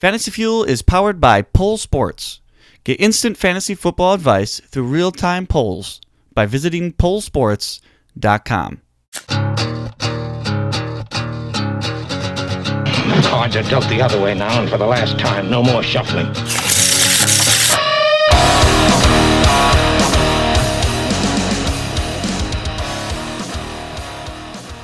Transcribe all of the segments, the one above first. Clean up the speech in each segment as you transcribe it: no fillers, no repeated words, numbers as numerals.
Fantasy Fuel is powered by Poll Sports. Get instant fantasy football advice through real-time polls by visiting pollsports.com. Cards are dealt the other way now, and for the last time, no more shuffling.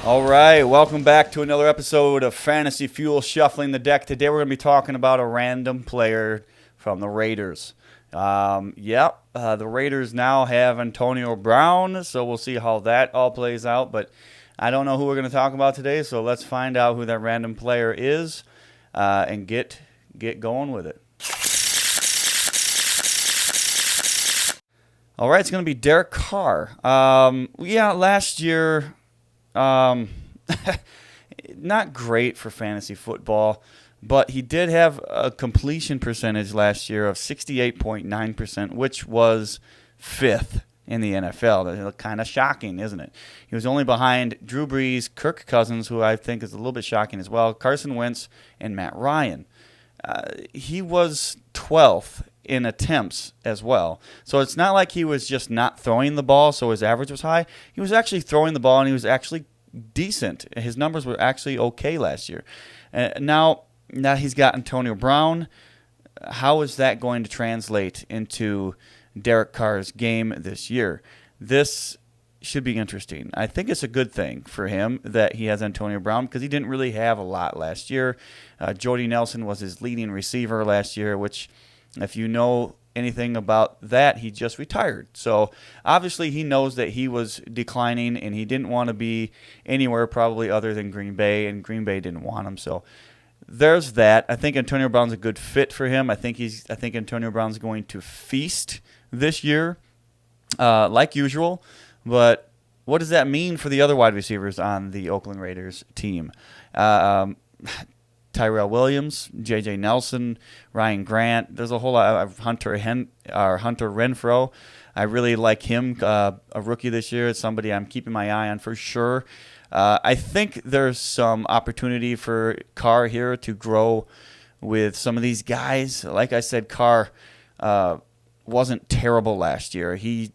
All right, welcome back to another episode of Fantasy Fuel Shuffling the Deck. Today we're going to be talking about a random player from the Raiders. The Raiders now have Antonio Brown, so we'll see how that all plays out. But I don't know who we're going to talk about today, so let's find out who that random player is and get going with it. All right, it's going to be Derek Carr. Last year... not great for fantasy football, but he did have a completion percentage last year of 68.9%, which was fifth in the NFL. That's kind of shocking, isn't it? He was only behind Drew Brees, Kirk Cousins, who I think is a little bit shocking as well, Carson Wentz, and Matt Ryan. He was 12th in attempts as well. So it's not like he was just not throwing the ball, so his average was high. He was actually throwing the ball, and he was actually decent. His numbers were actually okay last year. Now he's got Antonio Brown. How is that going to translate into Derek Carr's game this year? This should be interesting. I think it's a good thing for him that he has Antonio Brown because he didn't really have a lot last year. Jordy Nelson was his leading receiver last year, which, if you know anything about that, he just retired. So obviously he knows that he was declining and he didn't want to be anywhere probably other than Green Bay, and Green Bay didn't want him. So there's that. I think Antonio Brown's a good fit for him. I think Antonio Brown's going to feast this year, like usual. But what does that mean for the other wide receivers on the Oakland Raiders team? Tyrell Williams, J.J. Nelson, Ryan Grant. There's a whole lot of Hunter Renfrow. I really like him, a rookie this year. It's somebody I'm keeping my eye on for sure. I think there's some opportunity for Carr here to grow with some of these guys. Like I said, Carr wasn't terrible last year. He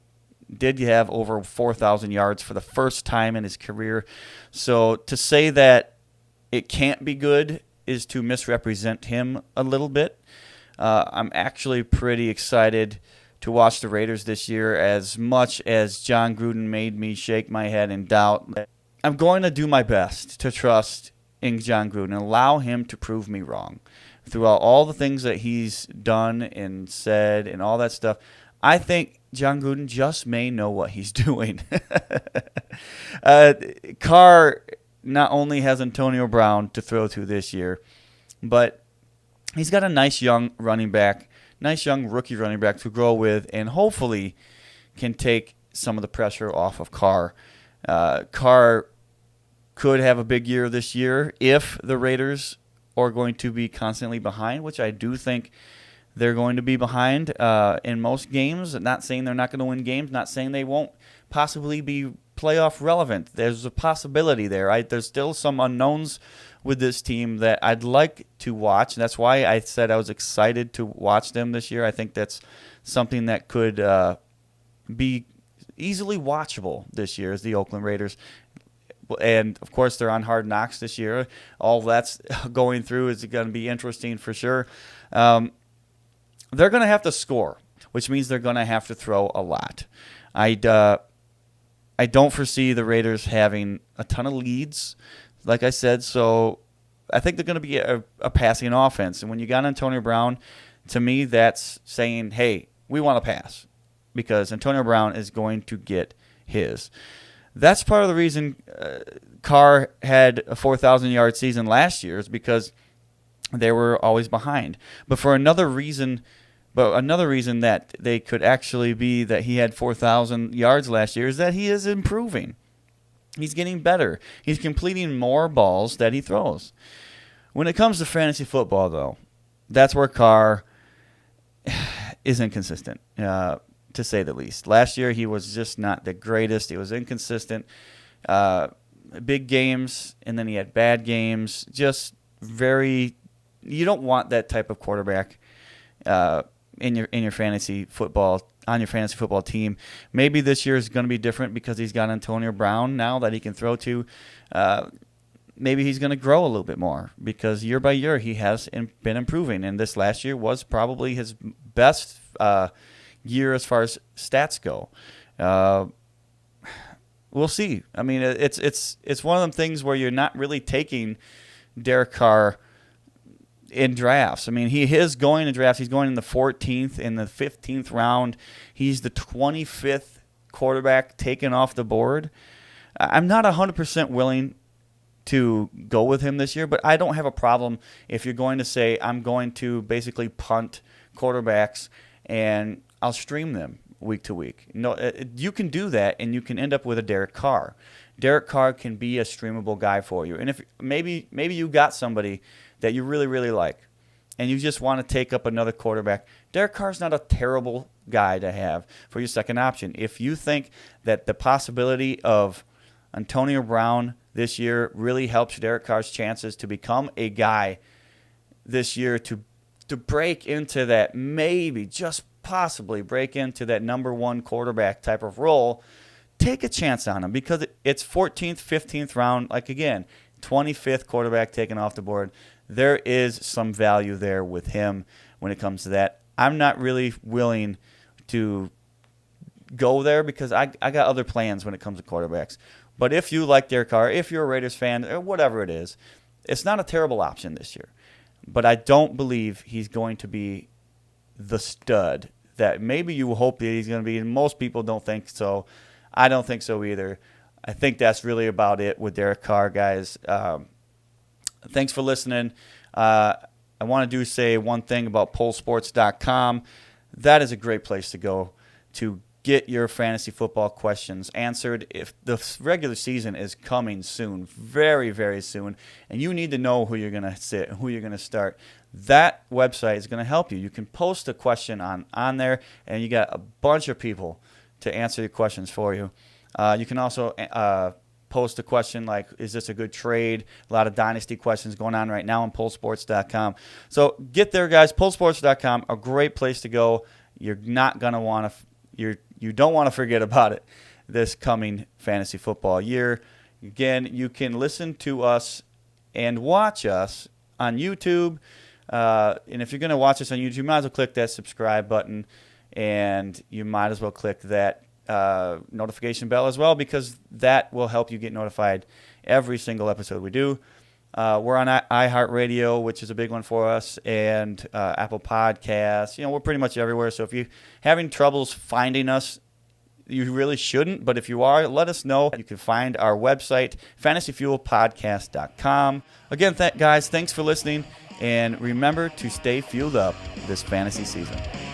did have over 4,000 yards for the first time in his career. So to say that it can't be good is to misrepresent him a little bit. I'm actually pretty excited to watch the Raiders this year, as much as John Gruden made me shake my head in doubt. I'm going to do my best to trust in John Gruden and allow him to prove me wrong. Throughout all the things that he's done and said and all that stuff, I think John Gruden just may know what he's doing. Carr not only has Antonio Brown to throw to this year, but he's got a nice young rookie running back to grow with, and hopefully can take some of the pressure off of Carr. Carr could have a big year this year if the Raiders are going to be constantly behind, which I do think they're going to be behind in most games. Not saying they're not going to win games, not saying they won't possibly be playoff relevant. There's a possibility there. Right? There's still some unknowns with this team that I'd like to watch. And that's why I said I was excited to watch them this year. I think that's something that could be easily watchable this year, is the Oakland Raiders. And, of course, they're on Hard Knocks this year. All that's going through is going to be interesting for sure. They're going to have to score, which means they're going to have to throw a lot. I don't foresee the Raiders having a ton of leads, like I said, so I think they're going to be a passing offense. And when you got Antonio Brown, to me, that's saying, hey, we want to pass, because Antonio Brown is going to get his. That's part of the reason Carr had a 4,000-yard season last year, is because they were always behind. But another reason that they could actually be that he had 4,000 yards last year is that he is improving. He's getting better. He's completing more balls that he throws. When it comes to fantasy football, though, that's where Carr is inconsistent, to say the least. Last year, he was just not the greatest. He was inconsistent. Big games, and then he had bad games. Just very you don't want that type of quarterback in your fantasy football on your fantasy football team. Maybe this year is going to be different because he's got Antonio Brown now that he can throw to. Maybe he's going to grow a little bit more because year by year he has been improving, and this last year was probably his best year as far as stats go. We'll see. I mean, it's one of them things where you're not really taking Derek Carr in drafts. I mean, he is going to drafts. He's going in the 14th, in the 15th round. He's the 25th quarterback taken off the board. I'm not 100% willing to go with him this year, but I don't have a problem if you're going to say I'm going to basically punt quarterbacks and I'll stream them week to week. No, you can do that, and you can end up with a Derek Carr. Derek Carr can be a streamable guy for you. And if maybe you got somebody that you really, really like, and you just want to take up another quarterback, Derek Carr's not a terrible guy to have for your second option. If you think that the possibility of Antonio Brown this year really helps Derek Carr's chances to become a guy this year to break into that, maybe just possibly break into that number one quarterback type of role, take a chance on him because it's 14th, 15th round. Like, again, 25th quarterback taken off the board. There is some value there with him when it comes to that. I'm not really willing to go there because I got other plans when it comes to quarterbacks. But if you like Derek Carr, if you're a Raiders fan, or whatever it is, it's not a terrible option this year. But I don't believe he's going to be the stud that maybe you hope that he's going to be, and most people don't think so. I don't think so either. I think that's really about it with Derek Carr, guys. Thanks for listening. I want to say one thing about pollsports.com. That is a great place to go to get your fantasy football questions answered. If the regular season is coming soon, very, very soon, and you need to know who you're going to sit and who you're going to start, that website is going to help you. You can post a question on there, and you got a bunch of people to answer your questions for you. You can also post a question like, is this a good trade? A lot of dynasty questions going on right now on pollsports.com. So get there, guys. Pollsports.com, a great place to go. You're not going to want to you don't want to forget about it this coming fantasy football year. Again, you can listen to us and watch us on YouTube. And if you're going to watch us on YouTube, you might as well click that subscribe button, and you might as well click that notification bell as well, because that will help you get notified every single episode we do. We're on iHeartRadio, which is a big one for us, and Apple Podcasts. We're pretty much everywhere. So if you're having troubles finding us, you really shouldn't. But if you are, let us know. You can find our website, fantasyfuelpodcast.com. Again, guys, thanks for listening. And remember to stay fueled up this fantasy season.